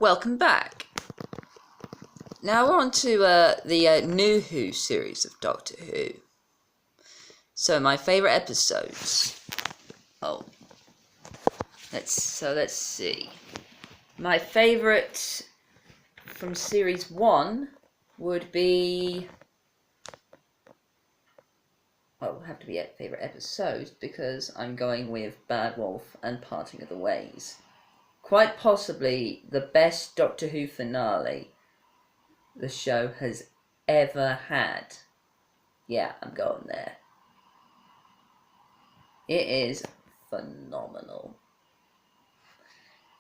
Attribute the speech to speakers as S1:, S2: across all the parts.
S1: Welcome back. Now we're on to the New Who series of Doctor Who. So my favourite episodes. Let's see. My favourite from series 1 would be... Well, it would have to be favourite episodes because I'm going with Bad Wolf and Parting of the Ways. Quite possibly the best Doctor Who finale the show has ever had. Yeah, I'm going there. It is phenomenal.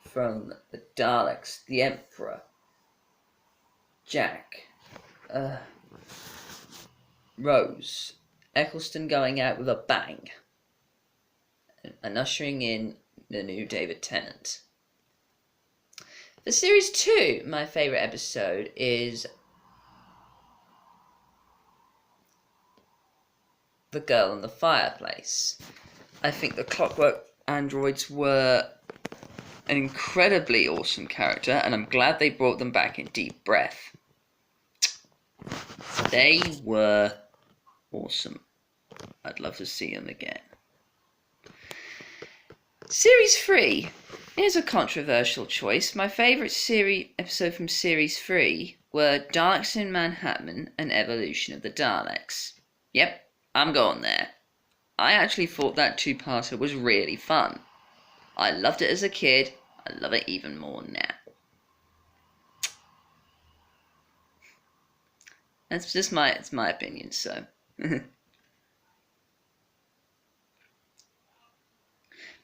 S1: From the Daleks, the Emperor, Jack, Rose, Eccleston going out with a bang, and ushering in the new David Tennant. For series 2, my favourite episode is The Girl in the Fireplace. I think the Clockwork Androids were an incredibly awesome character, and I'm glad they brought them back in Deep Breath. They were awesome. I'd love to see them again. Series 3 is a controversial choice. My favourite episode from Series 3 were Daleks in Manhattan and Evolution of the Daleks. Yep, I'm going there. I actually thought that two-parter was really fun. I loved it as a kid. I love it even more now. It's just my opinion, so.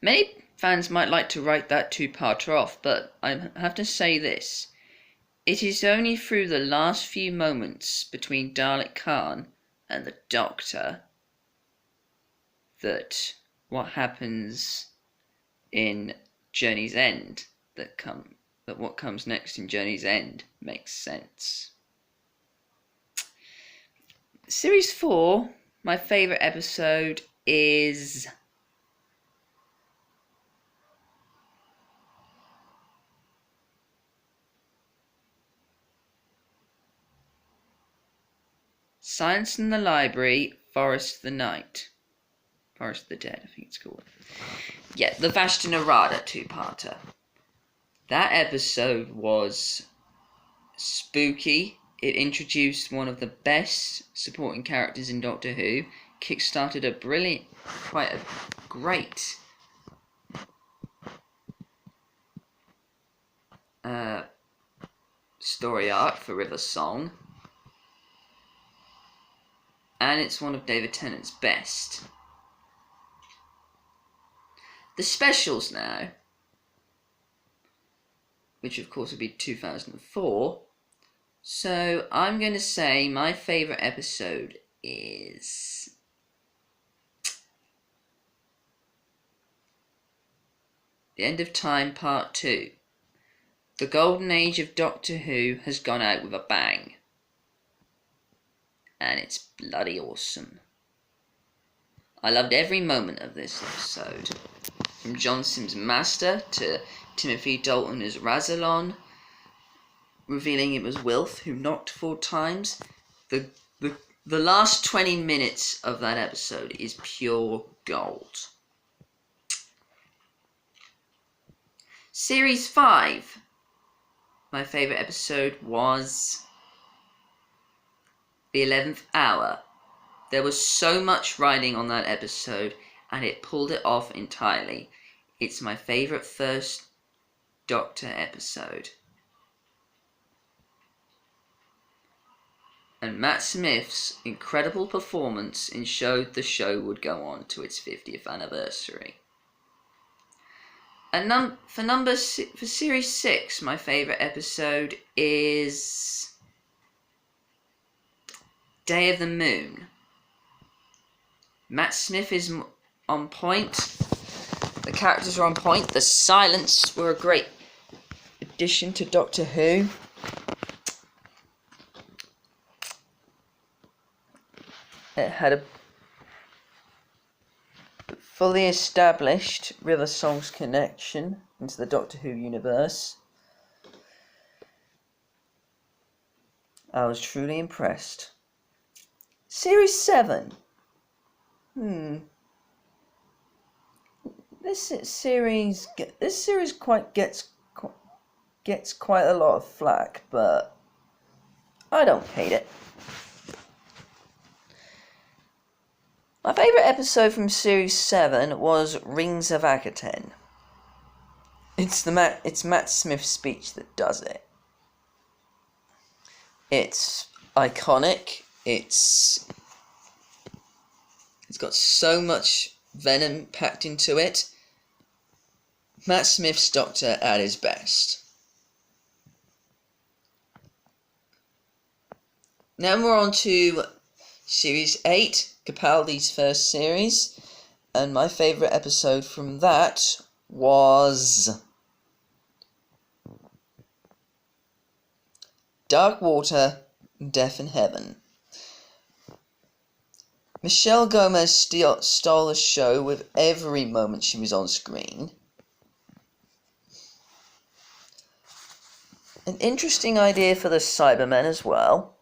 S1: Many fans might like to write that two-parter off, but I have to say this. It is only through the last few moments between Dalek Khan and the Doctor that what happens in Journey's End that what comes next in Journey's End makes sense. Series 4, my favourite episode is Silence in the Library, Forest of the Night. Forest of the Dead, I think it's called. Yeah, the Vashta Nerada two-parter. That episode was spooky. It introduced one of the best supporting characters in Doctor Who. Kickstarted quite a great story arc for River Song. And it's one of David Tennant's best. The specials now, which of course would be 2004. So I'm going to say my favourite episode is The End of Time Part 2. The golden age of Doctor Who has gone out with a bang. And it's bloody awesome. I loved every moment of this episode. From John Simm's Master to Timothy Dalton as Rassilon, revealing it was Wilf who knocked 4 times. The last 20 minutes of that episode is pure gold. Series 5. My favourite episode was The 11th Hour. There was so much writing on that episode, and it pulled it off entirely. It's my favourite first Doctor episode. And Matt Smith's incredible performance ensured the show would go on to its 50th anniversary. And for Series 6, my favourite episode is Day of the Moon. Matt Smith is on point. The characters are on point. The Silents were a great addition to Doctor Who. It had a fully established River Song's connection into the Doctor Who universe. I was truly impressed. Series 7. This series gets quite a lot of flack, but I don't hate it. My favourite episode from Series 7 was Rings of Akaten. It's Matt Smith's speech that does it. It's iconic. It's got so much venom packed into it. Matt Smith's Doctor at his best. Now we're on to Series 8, Capaldi's first series, and my favourite episode from that was Dark Water, Death in Heaven. Michelle Gomez stole the show with every moment she was on screen. An interesting idea for the Cybermen as well.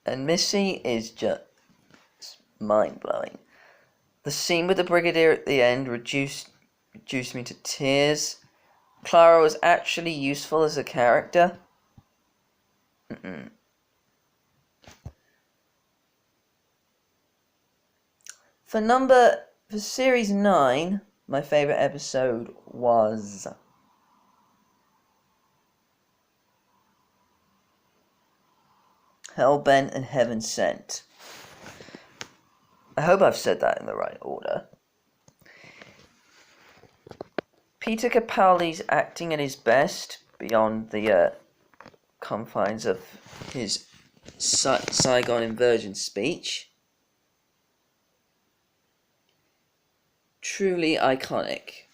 S1: And Missy is just mind-blowing. The scene with the Brigadier at the end reduced me to tears. Clara was actually useful as a character. For Series 9, my favourite episode was Hellbent and Heaven Sent. I hope I've said that in the right order. Peter Capaldi's acting at his best, beyond the confines of his Saigon inversion speech. Truly iconic.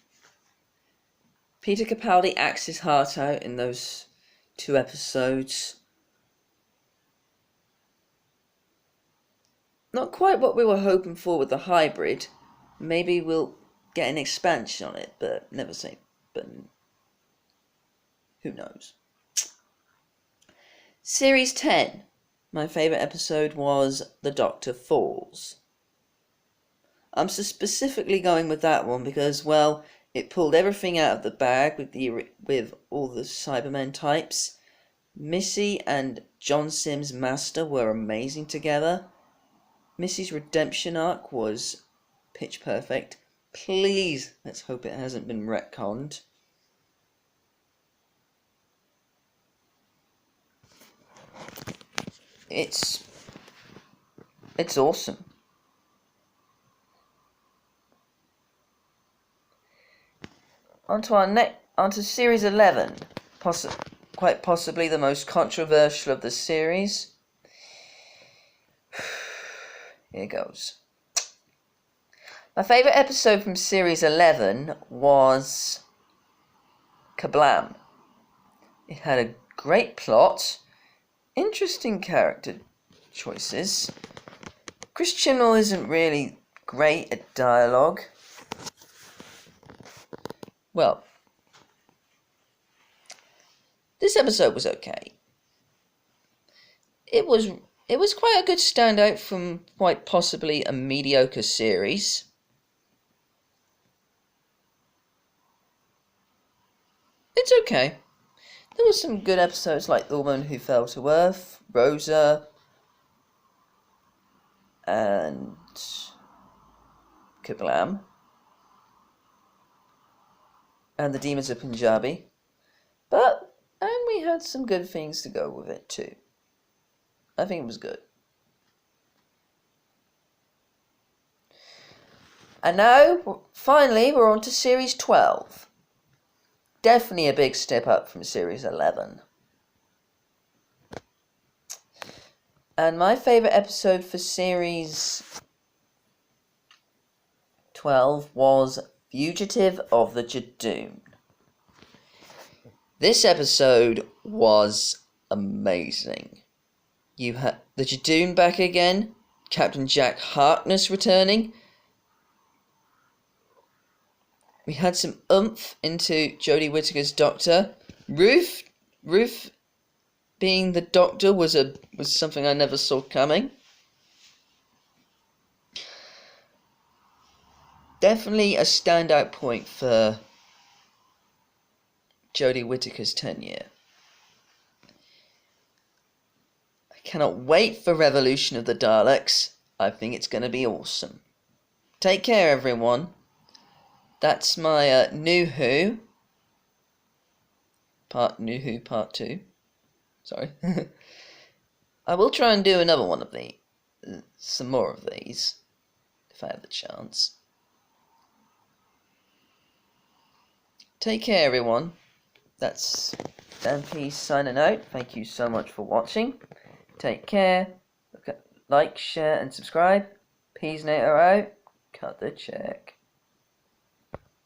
S1: Peter Capaldi acts his heart out in those 2 episodes. Not quite what we were hoping for with the hybrid. Maybe we'll get an expansion on it, but never say. But who knows? Series 10. My favourite episode was The Doctor Falls. I'm specifically going with that one because, well, it pulled everything out of the bag with all the Cybermen types. Missy and John Sims' Master were amazing together. Missy's redemption arc was pitch perfect. Please, let's hope it hasn't been retconned. It's awesome. Onto Series 11, quite possibly the most controversial of the series. Here goes. My favourite episode from Series 11 was Kablam. It had a great plot, interesting character choices. Chris Chibnall isn't really great at dialogue. Well, this episode was okay. It was quite a good standout from quite possibly a mediocre series. It's okay. There were some good episodes like The Woman Who Fell to Earth, Rosa, and Kablam, and The Demons of Punjabi. And we had some good things to go with it too. I think it was good. And now, finally, we're on to Series 12. Definitely a big step up from Series 11. And my favourite episode for Series 12 was Fugitive of the Judoon. This episode was amazing. You had the Judoon back again, Captain Jack Harkness returning. We had some oomph into Jodie Whittaker's Doctor. Ruth Ruth being the Doctor was something I never saw coming. Definitely a standout point for Jodie Whittaker's tenure. I cannot wait for Revolution of the Daleks. I think it's going to be awesome. Take care, everyone. That's my New Who. New Who Part 2. Sorry. I will try and do another one of these. Some more of these. If I have the chance. Take care, everyone. That's Dan Pease signing out. Thank you so much for watching. Take care. Like, share, and subscribe. Peasenator out. Cut the check.